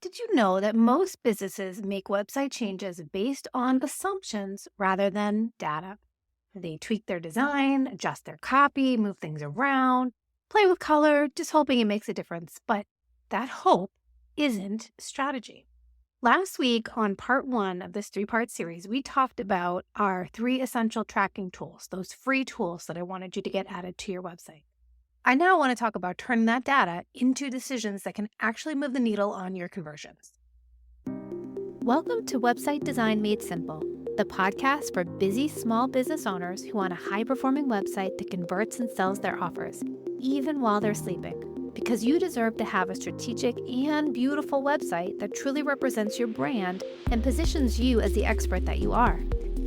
Did you know that most businesses make website changes based on assumptions rather than data? They tweak their design, adjust their copy, move things around, play with color, just hoping it makes a difference. But that hope isn't strategy. Last week on part one of this three-part series, we talked about our three essential tracking tools, those free tools that I wanted you to get added to your website. I now want to talk about turning that data into decisions that can actually move the needle on your conversions. Welcome to Website Design Made Simple, the podcast for busy small business owners who want a high-performing website that converts and sells their offers, even while they're sleeping. Because you deserve to have a strategic and beautiful website that truly represents your brand and positions you as the expert that you are.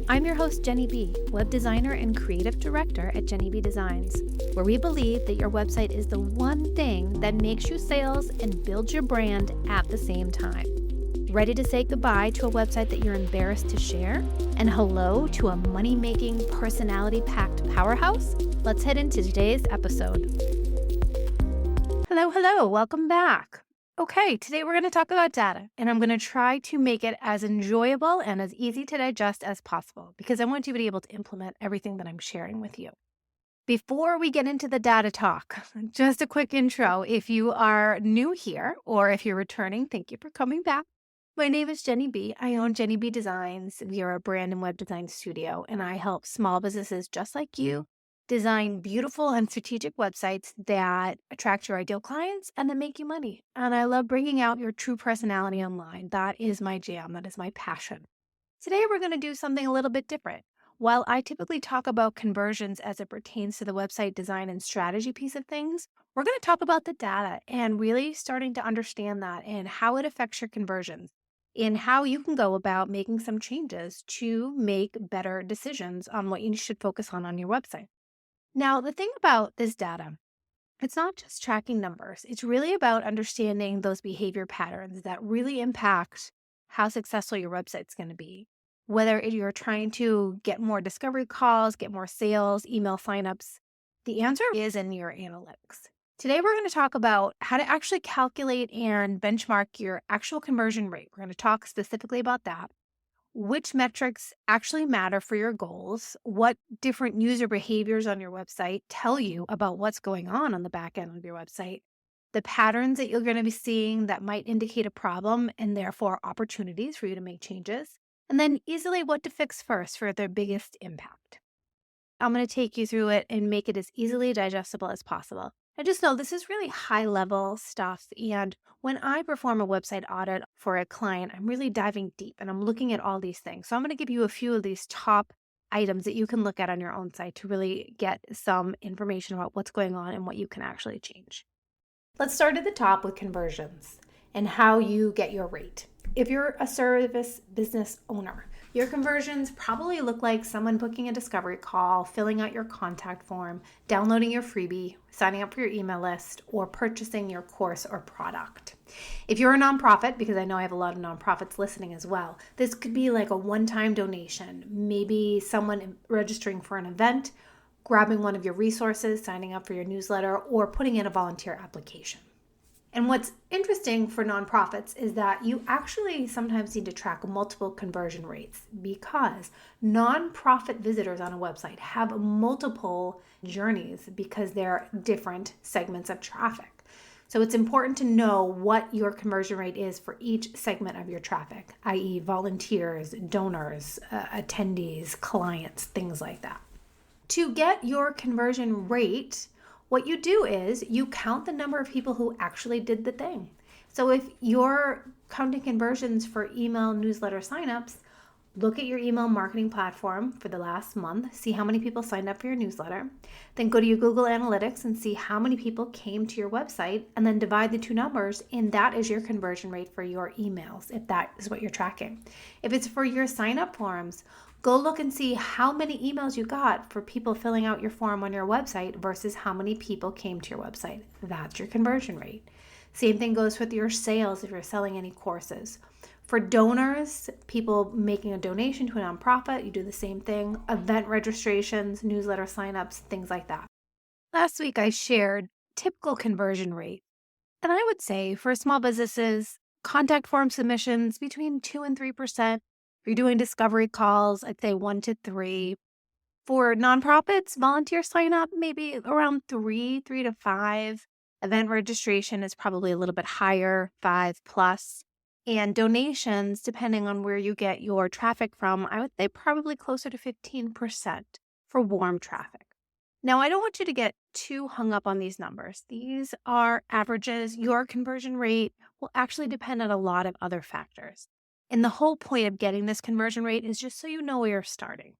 I'm your host, Jenny B., web designer and creative director at Jenny B Designs, where we believe that your website is the one thing that makes you sales and builds your brand at the same time. Ready to say goodbye to a website that you're embarrassed to share? And hello to a money-making, personality-packed powerhouse? Let's head into today's episode. Hello, welcome back. Okay, today we're going to talk about data, and I'm going to try to make it as enjoyable and as easy to digest as possible because I want you to be able to implement everything that I'm sharing with you. Before we get into the data talk, just a quick intro. If you are new here or if you're returning, thank you for coming back. My name is Jenny B. I own Jenny B Designs. We are a brand and web design studio, and I help small businesses just like you design beautiful and strategic websites that attract your ideal clients and that make you money. And I love bringing out your true personality online. That is my jam. That is my passion. Today, we're going to do something a little bit different. While I typically talk about conversions as it pertains to the website design and strategy piece of things, we're going to talk about the data and really starting to understand that and how it affects your conversions and how you can go about making some changes to make better decisions on what you should focus on your website. Now, the thing about this data, it's not just tracking numbers. It's really about understanding those behavior patterns that really impact how successful your website's going to be. Whether you're trying to get more discovery calls, get more sales, email signups, the answer is in your analytics. Today, we're going to talk about how to actually calculate and benchmark your actual conversion rate. We're going to talk specifically about that. Which metrics actually matter for your goals, what different user behaviors on your website tell you about what's going on the back end of your website, the patterns that you're going to be seeing that might indicate a problem and therefore opportunities for you to make changes, and then easily what to fix first for the biggest impact. I'm going to take you through it and make it as easily digestible as possible. I just know this is really high level stuff. And when I perform a website audit for a client, I'm really diving deep and I'm looking at all these things. So I'm going to give you a few of these top items that you can look at on your own site to really get some information about what's going on and what you can actually change. Let's start at the top with conversions and how you get your rate. If you're a service business owner, your conversions probably look like someone booking a discovery call, filling out your contact form, downloading your freebie, signing up for your email list, or purchasing your course or product. If you're a nonprofit, because I know I have a lot of nonprofits listening as well, this could be like a one-time donation, maybe someone registering for an event, grabbing one of your resources, signing up for your newsletter, or putting in a volunteer application. And what's interesting for nonprofits is that you actually sometimes need to track multiple conversion rates because nonprofit visitors on a website have multiple journeys because they're different segments of traffic. So it's important to know what your conversion rate is for each segment of your traffic, i.e. volunteers, donors, attendees, clients, things like that. To get your conversion rate, what you do is you count the number of people who actually did the thing. So if you're counting conversions for email newsletter signups, look at your email marketing platform for the last month, see how many people signed up for your newsletter, then go to your Google Analytics and see how many people came to your website, and then divide the two numbers, and that is your conversion rate for your emails, if that is what you're tracking. If it's for your sign-up forms, go look and see how many emails you got for people filling out your form on your website versus how many people came to your website. That's your conversion rate. Same thing goes with your sales if you're selling any courses. For donors, people making a donation to a nonprofit, you do the same thing. Event registrations, newsletter signups, things like that. Last week, I shared typical conversion rate. And I would say for small businesses, Contact form submissions between 2 and 3%. If you're doing discovery calls, I'd say 1 to 3. For nonprofits, volunteer sign up, maybe around 3 to 5. Event registration is probably a little bit higher, 5 plus. And donations, depending on where you get your traffic from, I would say probably closer to 15% for warm traffic. Now, I don't want you to get too hung up on these numbers. These are averages. Your conversion rate will actually depend on a lot of other factors. And the whole point of getting this conversion rate is just so you know where you're starting.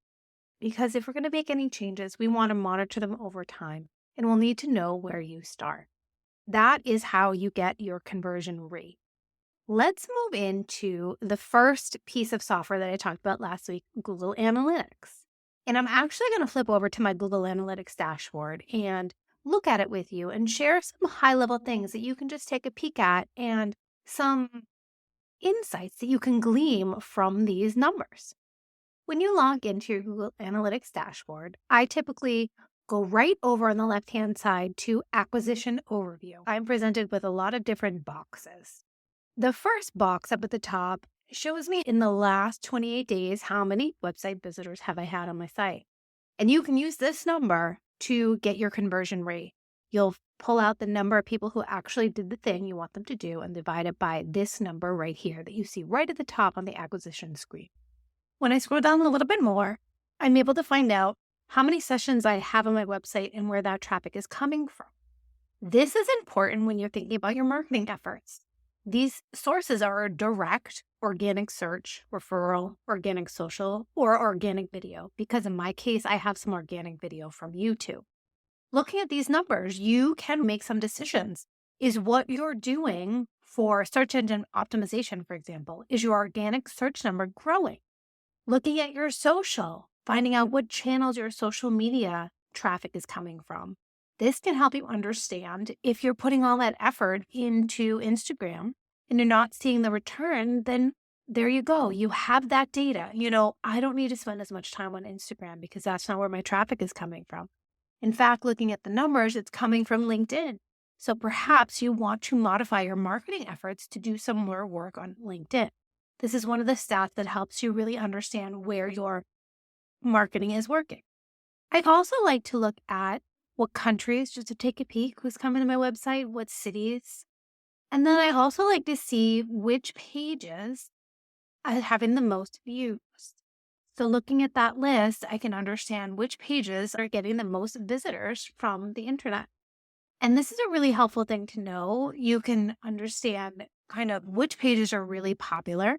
Because if we're going to make any changes, we want to monitor them over time, and we'll need to know where you start. That is how you get your conversion rate. Let's move into the first piece of software that I talked about last week, Google Analytics. And I'm actually going to flip over to my Google Analytics dashboard and look at it with you and share some high-level things that you can just take a peek at and some insights that you can glean from these numbers. When you log into your Google Analytics dashboard, I typically go right over on the left-hand side to Acquisition Overview. I'm presented with a lot of different boxes. The first box up at the top shows me in the last 28 days how many website visitors have I had on my site. And you can use this number to get your conversion rate. You'll pull out the number of people who actually did the thing you want them to do and divide it by this number right here that you see right at the top on the acquisition screen. When I scroll down a little bit more, I'm able to find out how many sessions I have on my website and where that traffic is coming from. This is important when you're thinking about your marketing efforts. These sources are direct organic search, referral, organic social, or organic video, because in my case, I have some organic video from YouTube. Looking at these numbers, you can make some decisions. Is what you're doing for search engine optimization, for example, is your organic search number growing? Looking at your social, finding out what channels your social media traffic is coming from. This can help you understand if you're putting all that effort into Instagram and you're not seeing the return, then there you go. You have that data. I don't need to spend as much time on Instagram because that's not where my traffic is coming from. In fact, looking at the numbers, it's coming from LinkedIn. So perhaps you want to modify your marketing efforts to do some more work on LinkedIn. This is one of the stats that helps you really understand where your marketing is working. I also like to look at what countries, just to take a peek, who's coming to my website, what cities. And then I also like to see which pages are having the most views. So looking at that list, I can understand which pages are getting the most visitors from the internet. And this is a really helpful thing to know. You can understand kind of which pages are really popular.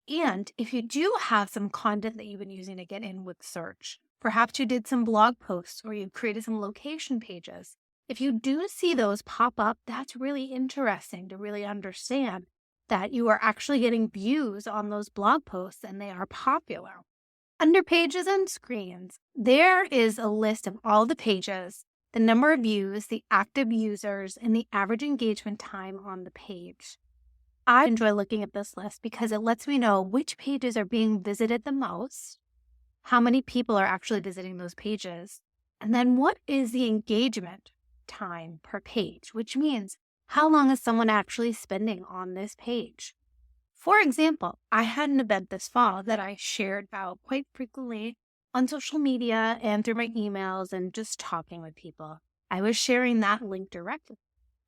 And if you do have some content that you've been using to get in with search, perhaps you did some blog posts or you created some location pages. If you do see those pop up, that's really interesting to really understand that you are actually getting views on those blog posts and they are popular. Under pages and screens, there is a list of all the pages, the number of views, the active users, and the average engagement time on the page. I enjoy looking at this list because it lets me know which pages are being visited the most, how many people are actually visiting those pages, and then what is the engagement time per page, which means how long is someone actually spending on this page. For example, I had an event this fall that I shared about quite frequently on social media and through my emails and just talking with people. I was sharing that link directly.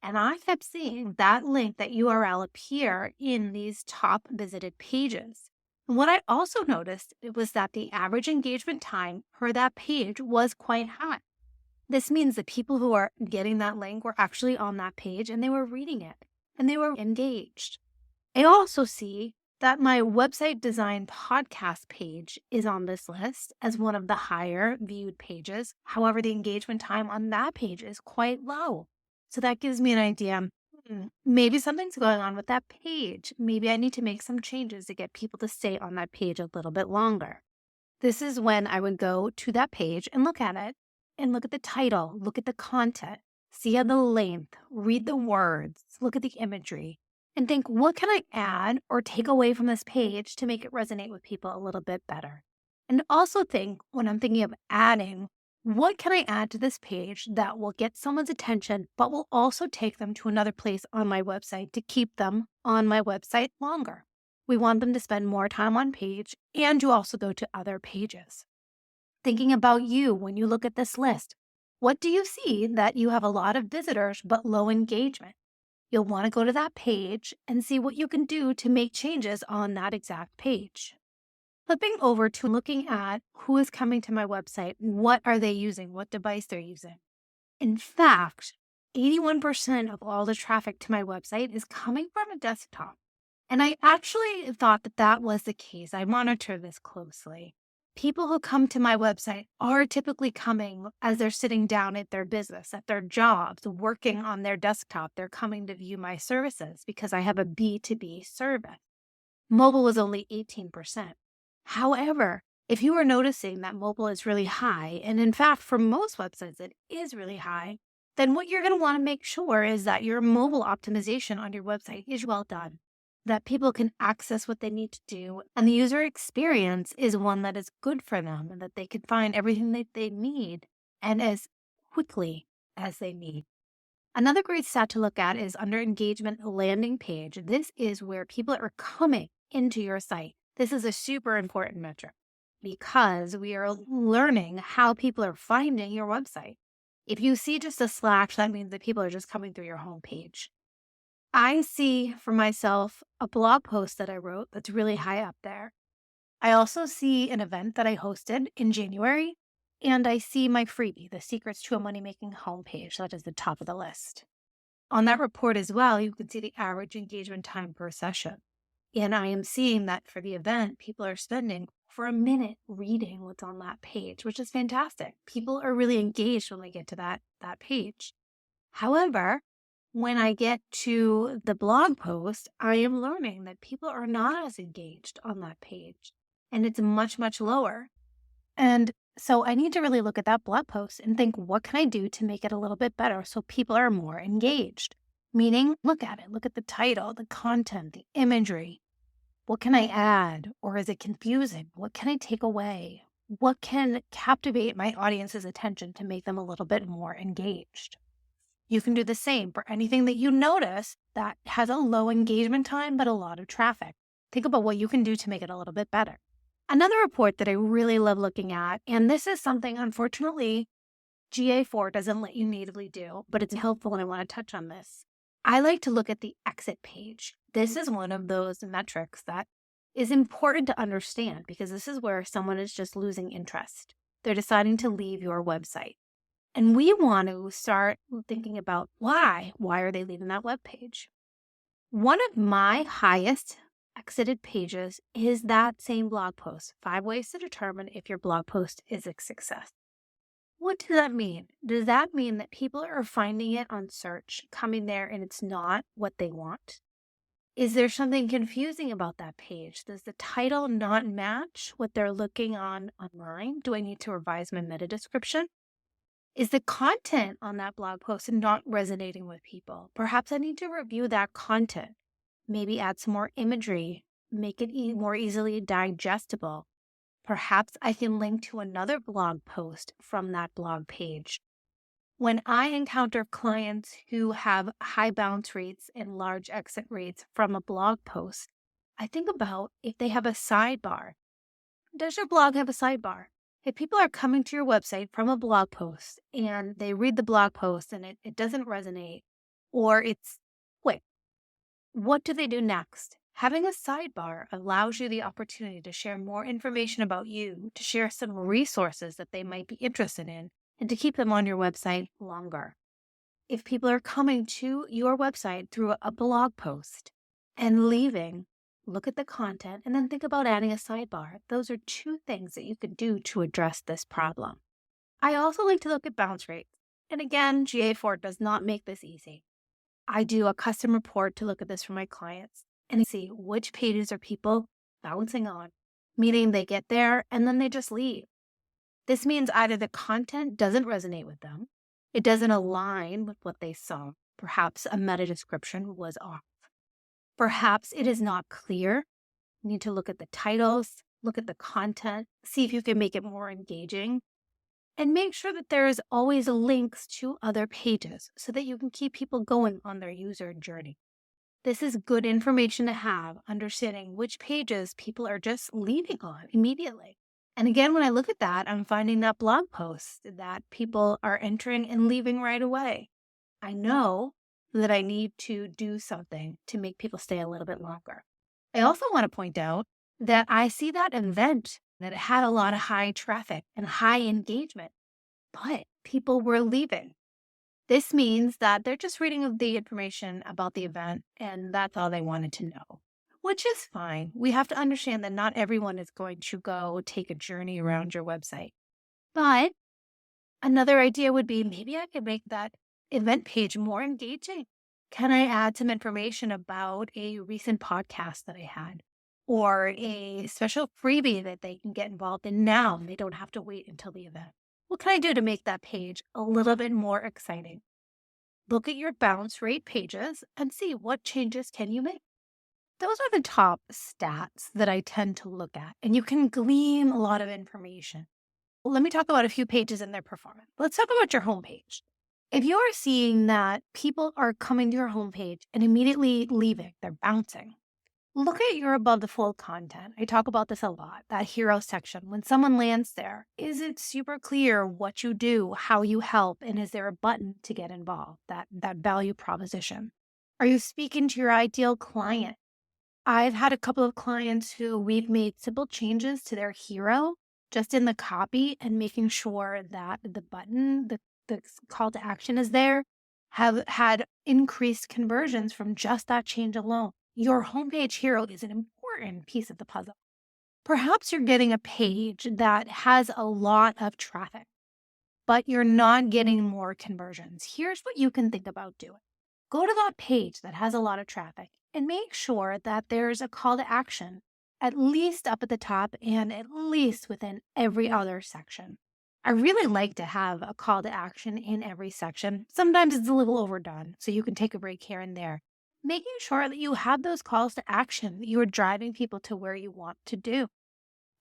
And I kept seeing that link, that URL appear in these top visited pages. And what I also noticed was that the average engagement time per that page was quite high. This means the people who are getting that link were actually on that page and they were reading it and they were engaged. I also see that my website design podcast page is on this list as one of the higher viewed pages. However, the engagement time on that page is quite low. So that gives me an idea. Maybe something's going on with that page. Maybe I need to make some changes to get people to stay on that page a little bit longer. This is when I would go to that page and look at it and look at the title, look at the content, see how the length, read the words, look at the imagery, and think, what can I add or take away from this page to make it resonate with people a little bit better? And also think, when I'm thinking of adding, What can I add to this page that will get someone's attention, but will also take them to another place on my website to keep them on my website longer? We want them to spend more time on page and to also go to other pages. Thinking about you when you look at this list, what do you see that you have a lot of visitors but low engagement? You'll want to go to that page and see what you can do to make changes on that exact page. Flipping over to looking at who is coming to my website, what are they using, what device they're using. In fact, 81% of all the traffic to my website is coming from a desktop. And I actually thought that that was the case. I monitor this closely. People who come to my website are typically coming as they're sitting down at their business, at their jobs, working on their desktop. They're coming to view my services because I have a B2B service. Mobile was only 18%. However, if you are noticing that mobile is really high, and in fact, for most websites, it is really high, then what you're going to want to make sure is that your mobile optimization on your website is well done, that people can access what they need to do, and the user experience is one that is good for them and that they can find everything that they need and as quickly as they need. Another great stat to look at is under engagement landing page. This is where people are coming into your site. This is a super important metric because we are learning how people are finding your website. If you see just a slash, that means that people are just coming through your homepage. I see for myself a blog post that I wrote that's really high up there. I also see an event that I hosted in January, and I see my freebie, The Secrets to a Money Making Homepage, that is the top of the list. On that report as well, you can see the average engagement time per session. And I am seeing that for the event, people are spending for a minute reading what's on that page, which is fantastic. People are really engaged when they get to that page. However, when I get to the blog post, I am learning that people are not as engaged on that page, and it's much, much lower. And so I need to really look at that blog post and think, what can I do to make it a little bit better so people are more engaged? Meaning, look at it, look at the title, the content, the imagery. What can I add? Or is it confusing? What can I take away? What can captivate my audience's attention to make them a little bit more engaged? You can do the same for anything that you notice that has a low engagement time, but a lot of traffic. Think about what you can do to make it a little bit better. Another report that I really love looking at, and this is something, unfortunately, GA4 doesn't let you natively do, but it's helpful and I want to touch on this. I like to look at the exit page. This is one of those metrics that is important to understand because this is where someone is just losing interest. They're deciding to leave your website. And we want to start thinking about why. Why are they leaving that web page? One of my highest exited pages is that same blog post, 5 ways to determine if your blog post is a success. What does that mean? Does that mean that people are finding it on search, coming there, and it's not what they want? Is there something confusing about that page? Does the title not match what they're looking on online? Do I need to revise my meta description? Is the content on that blog post not resonating with people? Perhaps I need to review that content, maybe add some more imagery, make it more easily digestible. Perhaps I can link to another blog post from that blog page. When I encounter clients who have high bounce rates and large exit rates from a blog post, I think about if they have a sidebar. Does your blog have a sidebar? If people are coming to your website from a blog post and they read the blog post and it doesn't resonate or it's quick, what do they do next? Having a sidebar allows you the opportunity to share more information about you, to share some resources that they might be interested in, and to keep them on your website longer. If people are coming to your website through a blog post and leaving, look at the content and then think about adding a sidebar. Those are 2 things that you could do to address this problem. I also like to look at bounce rates. And again, GA4 does not make this easy. I do a custom report to look at this for my clients and see which pages are people bouncing on, meaning they get there and then they just leave. This means either the content doesn't resonate with them, it doesn't align with what they saw. Perhaps a meta description was off. Perhaps it is not clear. You need to look at the titles, look at the content, see if you can make it more engaging. And make sure that there is always links to other pages so that you can keep people going on their user journey. This is good information to have, understanding which pages people are just leaving on immediately. And again, when I look at that, I'm finding that blog posts that people are entering and leaving right away. I know that I need to do something to make people stay a little bit longer. I also want to point out that I see that event that had a lot of high traffic and high engagement, but people were leaving. This means that they're just reading the information about the event and that's all they wanted to know, which is fine. We have to understand that not everyone is going to go take a journey around your website. But another idea would be maybe I could make that event page more engaging. Can I add some information about a recent podcast that I had or a special freebie that they can get involved in now and they don't have to wait until the event? What can I do to make that page a little bit more exciting? Look at your bounce rate pages and see what changes can you make. Those are the top stats that I tend to look at, and you can glean a lot of information. Let me talk about a few pages and their performance. Let's talk about your homepage. If you are seeing that people are coming to your homepage and immediately leaving, they're bouncing, look at your above the fold content. I talk about this a lot, that hero section. When someone lands there, is it super clear what you do, how you help, and is there a button to get involved, that value proposition? Are you speaking to your ideal client? I've had a couple of clients who we've made simple changes to their hero just in the copy and making sure that the button, the call to action is there, have had increased conversions from just that change alone. Your homepage hero is an important piece of the puzzle. Perhaps you're getting a page that has a lot of traffic, but you're not getting more conversions. Here's what you can think about doing. Go to that page that has a lot of traffic and make sure that there's a call to action at least up at the top and at least within every other section. I really like to have a call to action in every section. Sometimes it's a little overdone, so you can take a break here and there. Making sure that you have those calls to action, that you are driving people to where you want to do.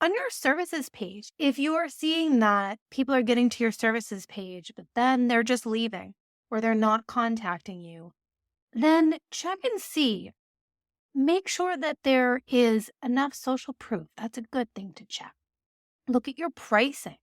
On your services page, if you are seeing that people are getting to your services page, but then they're just leaving or they're not contacting you, then check and see. Make sure that there is enough social proof. That's a good thing to check. Look at your pricing.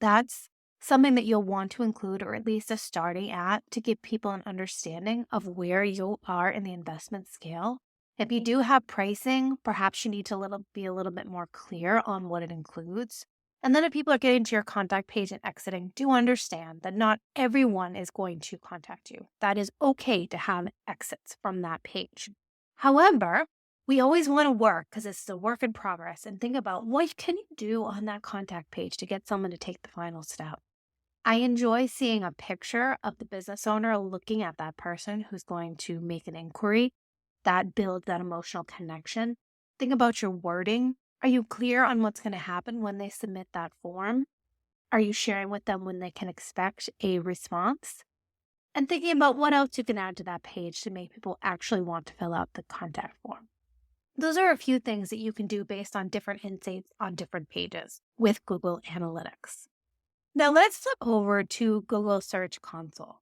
That's something that you'll want to include, or at least a starting at, to give people an understanding of where you are in the investment scale. If you do have pricing, perhaps you need to be a little bit more clear on what it includes. And then if people are getting to your contact page and exiting, do understand that not everyone is going to contact you. That is okay to have exits from that page. However, we always want to work because it's a work in progress and think about what can you do on that contact page to get someone to take the final step. I enjoy seeing a picture of the business owner looking at that person who's going to make an inquiry. That builds that emotional connection. Think about your wording. Are you clear on what's going to happen when they submit that form? Are you sharing with them when they can expect a response? And thinking about what else you can add to that page to make people actually want to fill out the contact form. Those are a few things that you can do based on different insights on different pages with Google Analytics. Now let's flip over to Google Search Console.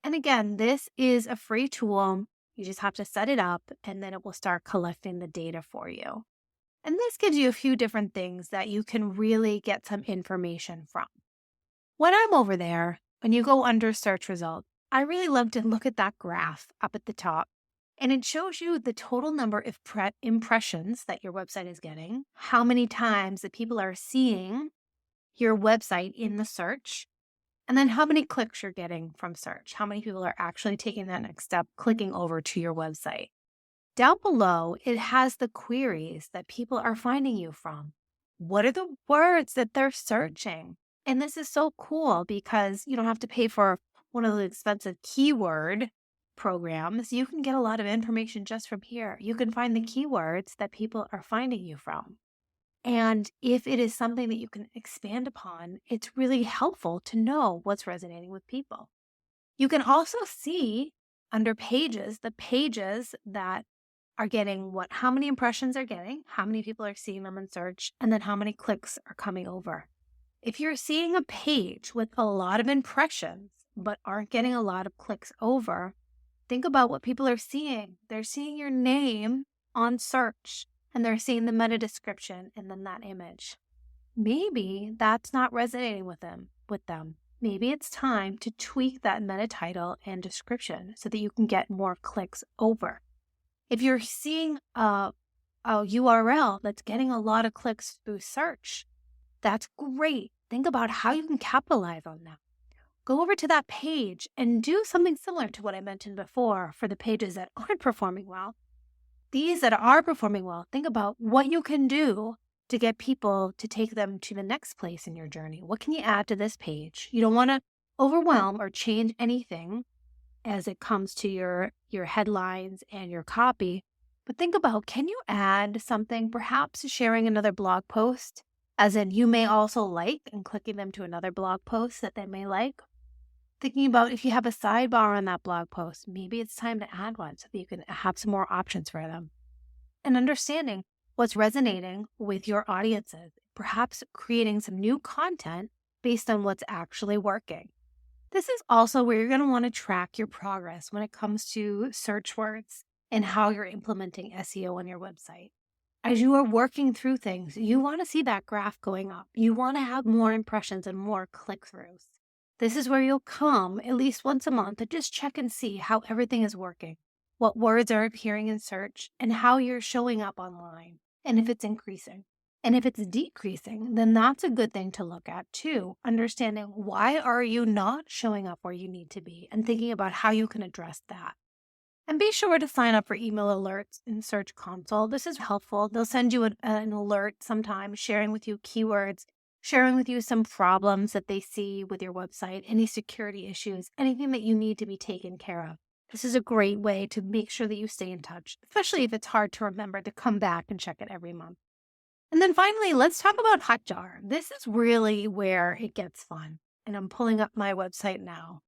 And again, this is a free tool. You just have to set it up and then it will start collecting the data for you. And this gives you a few different things that you can really get some information from. When I'm over there, when you go under search results, I really love to look at that graph up at the top. And it shows you the total number of impressions that your website is getting, how many times that people are seeing your website in the search, and then how many clicks you're getting from search, how many people are actually taking that next step, clicking over to your website. Down below, it has the queries that people are finding you from. What are the words that they're searching? And this is so cool because you don't have to pay for one of the expensive keyword programs. You can get a lot of information just from here. You can find the keywords that people are finding you from. And if it is something that you can expand upon, it's really helpful to know what's resonating with people. You can also see under pages, the pages that are getting how many impressions they're getting, how many people are seeing them in search, and then how many clicks are coming over. If you're seeing a page with a lot of impressions but aren't getting a lot of clicks over, think about what people are seeing. They're seeing your name on search and they're seeing the meta description and then that image. Maybe that's not resonating with them. Maybe it's time to tweak that meta title and description so that you can get more clicks over. If you're seeing a URL that's getting a lot of clicks through search, that's great. Think about how you can capitalize on that. Go over to that page and do something similar to what I mentioned before for the pages that aren't performing well. These that are performing well, think about what you can do to get people to take them to the next place in your journey. What can you add to this page? You don't want to overwhelm or change anything as it comes to your headlines and your copy, but think about, can you add something, perhaps sharing another blog post, as in you may also like and clicking them to another blog post that they may like. Thinking about if you have a sidebar on that blog post, maybe it's time to add one so that you can have some more options for them. And understanding what's resonating with your audiences, perhaps creating some new content based on what's actually working. This is also where you're going to want to track your progress when it comes to search words and how you're implementing SEO on your website. As you are working through things, you want to see that graph going up. You want to have more impressions and more click-throughs. This is where you'll come at least once a month to just check and see how everything is working, what words are appearing in search, and how you're showing up online, and if it's increasing. And if it's decreasing, then that's a good thing to look at too, understanding why are you not showing up where you need to be and thinking about how you can address that. And be sure to sign up for email alerts in Search Console. This is helpful. They'll send you an alert sometimes, sharing with you keywords, sharing with you some problems that they see with your website, any security issues, anything that you need to be taken care of. This is a great way to make sure that you stay in touch, especially if it's hard to remember to come back and check it every month. And then finally, let's talk about Hotjar. This is really where it gets fun. And I'm pulling up my website now.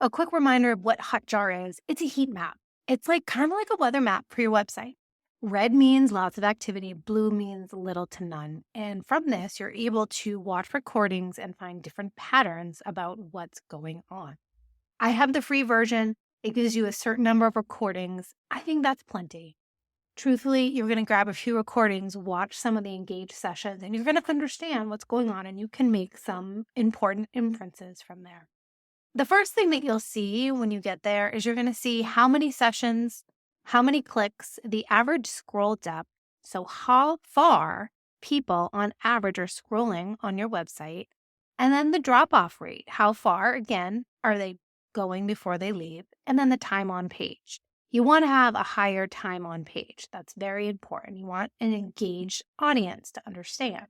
A quick reminder of what Hotjar is. It's a heat map. It's kind of like a weather map for your website. Red means lots of activity. Blue means little to none. And from this, you're able to watch recordings and find different patterns about what's going on. I have the free version. It gives you a certain number of recordings. I think that's plenty. Truthfully, you're going to grab a few recordings, watch some of the engaged sessions, and you're going to understand what's going on, and you can make some important inferences from there. The first thing that you'll see when you get there is you're going to see how many sessions, how many clicks, the average scroll depth, so how far people on average are scrolling on your website, and then the drop-off rate, how far, again, are they going before they leave, and then the time on page. You want to have a higher time on page. That's very important. You want an engaged audience to understand.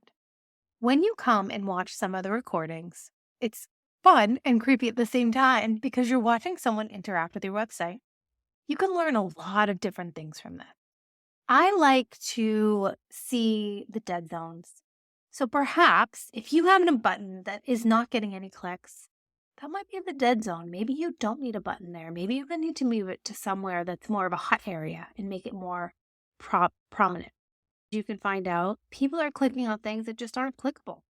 When you come and watch some of the recordings, it's fun and creepy at the same time because you're watching someone interact with your website. You can learn a lot of different things from that. I like to see the dead zones. So perhaps if you have a button that is not getting any clicks, that might be the dead zone. Maybe you don't need a button there. Maybe you're going to need to move it to somewhere that's more of a hot area and make it more prominent. You can find out people are clicking on things that just aren't clickable.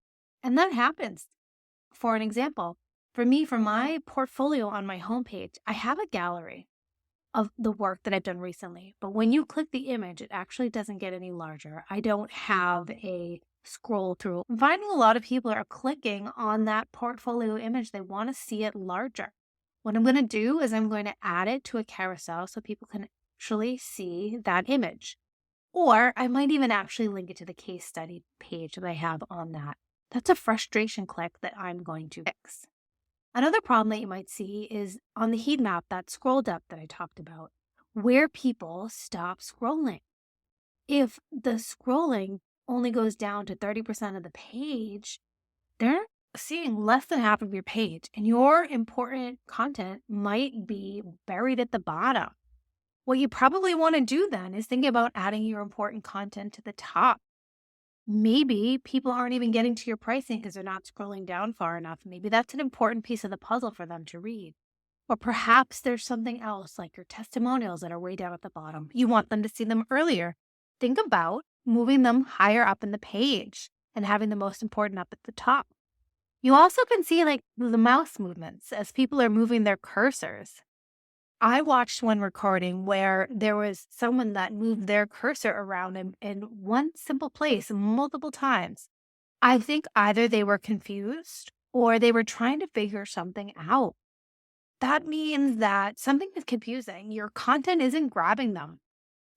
And that happens. For an example, for me, for my portfolio on my homepage, I have a gallery of the work that I've done recently. But when you click the image, it actually doesn't get any larger. I don't have a scroll through. I'm finding a lot of people are clicking on that portfolio image. They want to see it larger. What I'm going to do is I'm going to add it to a carousel so people can actually see that image. Or I might even actually link it to the case study page that I have on that. That's a frustration click that I'm going to fix. Another problem that you might see is on the heat map, that scroll depth that I talked about, where people stop scrolling. If the scrolling only goes down to 30% of the page, they're seeing less than half of your page, and your important content might be buried at the bottom. What you probably want to do then is think about adding your important content to the top. Maybe people aren't even getting to your pricing because they're not scrolling down far enough. Maybe that's an important piece of the puzzle for them to read. Or perhaps there's something else like your testimonials that are way down at the bottom. You want them to see them earlier. Think about moving them higher up in the page and having the most important up at the top. You also can see like the mouse movements as people are moving their cursors. I watched one recording where there was someone that moved their cursor around in one simple place multiple times. I think either they were confused or they were trying to figure something out. That means that something is confusing. Your content isn't grabbing them.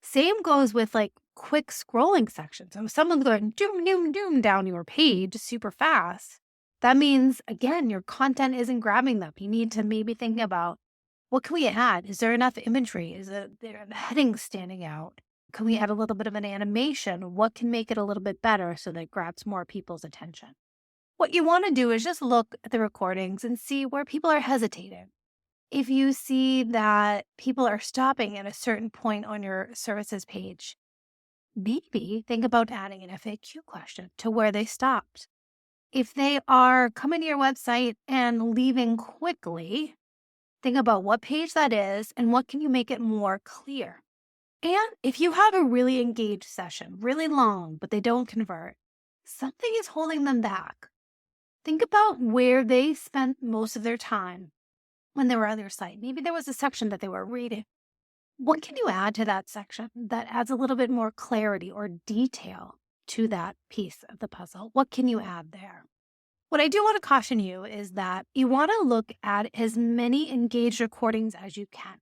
Same goes with like quick scrolling sections. So if someone's going doom, doom, doom down your page super fast, that means, again, your content isn't grabbing them. You need to maybe think about, what can we add? Is there enough imagery? Is there the heading standing out? Can we add a little bit of an animation? What can make it a little bit better so that it grabs more people's attention? What you want to do is just look at the recordings and see where people are hesitating. If you see that people are stopping at a certain point on your services page, maybe think about adding an FAQ question to where they stopped. If they are coming to your website and leaving quickly, think about what page that is and what can you make it more clear. And if you have a really engaged session, really long, but they don't convert, something is holding them back. Think about where they spent most of their time when they were on your site. Maybe there was a section that they were reading. What can you add to that section that adds a little bit more clarity or detail to that piece of the puzzle? What can you add there? What I do want to caution you is that you want to look at as many engaged recordings as you can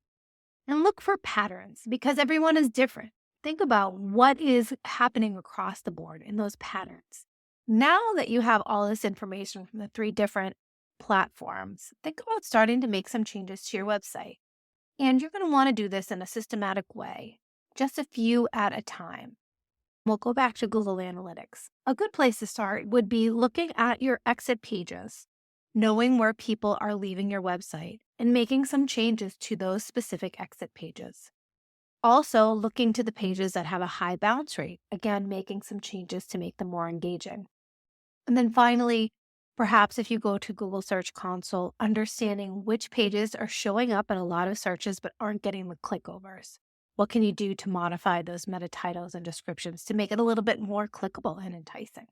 and look for patterns because everyone is different. Think about what is happening across the board in those patterns. Now that you have all this information from the 3 different platforms, think about starting to make some changes to your website. And you're going to want to do this in a systematic way, just a few at a time. We'll go back to Google Analytics. A good place to start would be looking at your exit pages, knowing where people are leaving your website, and making some changes to those specific exit pages. Also, looking to the pages that have a high bounce rate, again, making some changes to make them more engaging. And then finally, perhaps if you go to Google Search Console, understanding which pages are showing up in a lot of searches but aren't getting the clickovers. What can you do to modify those meta titles and descriptions to make it a little bit more clickable and enticing?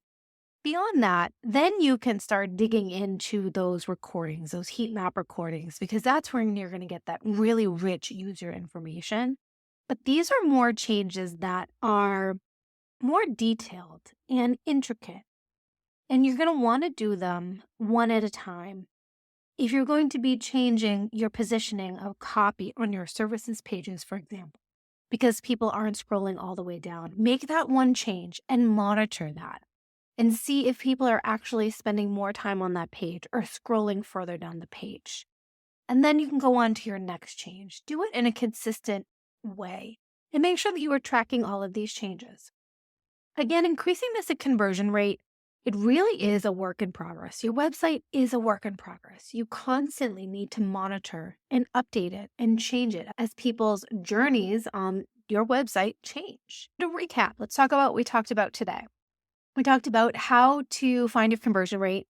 Beyond that, then you can start digging into those recordings, those heat map recordings, because that's where you're going to get that really rich user information. But these are more changes that are more detailed and intricate. And you're going to want to do them one at a time. If you're going to be changing your positioning of copy on your services pages, for example, because people aren't scrolling all the way down, make that one change and monitor that and see if people are actually spending more time on that page or scrolling further down the page. And then you can go on to your next change. Do it in a consistent way and make sure that you are tracking all of these changes. Again, increasing this conversion rate, it really is a work in progress. Your website is a work in progress. You constantly need to monitor and update it and change it as people's journeys on your website change. To recap, let's talk about what we talked about today. We talked about how to find your conversion rate,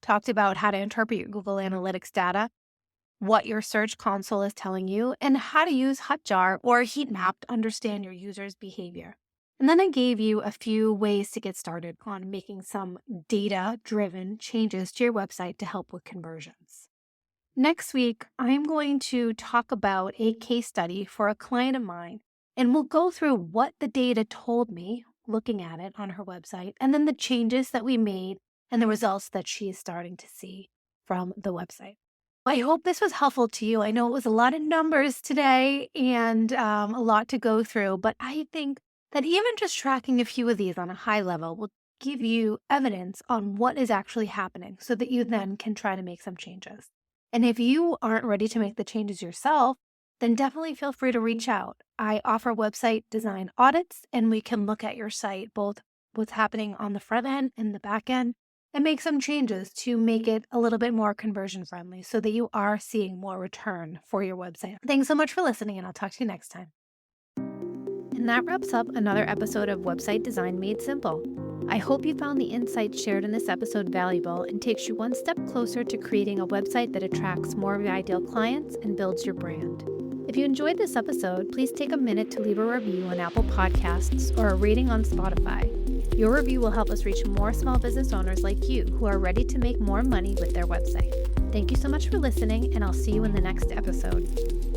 talked about how to interpret your Google Analytics data, what your Search Console is telling you, and how to use Hotjar or Heatmap to understand your users' behavior. And then I gave you a few ways to get started on making some data-driven changes to your website to help with conversions. Next week, I'm going to talk about a case study for a client of mine, and we'll go through what the data told me looking at it on her website, and then the changes that we made and the results that she is starting to see from the website. I hope this was helpful to you. I know it was a lot of numbers today and a lot to go through, but I think that even just tracking a few of these on a high level will give you evidence on what is actually happening so that you then can try to make some changes. And if you aren't ready to make the changes yourself, then definitely feel free to reach out. I offer website design audits, and we can look at your site, both what's happening on the front end and the back end, and make some changes to make it a little bit more conversion friendly so that you are seeing more return for your website. Thanks so much for listening, and I'll talk to you next time. And that wraps up another episode of Website Design Made Simple. I hope you found the insights shared in this episode valuable and takes you one step closer to creating a website that attracts more of your ideal clients and builds your brand. If you enjoyed this episode, please take a minute to leave a review on Apple Podcasts or a rating on Spotify. Your review will help us reach more small business owners like you who are ready to make more money with their website. Thank you so much for listening, and I'll see you in the next episode.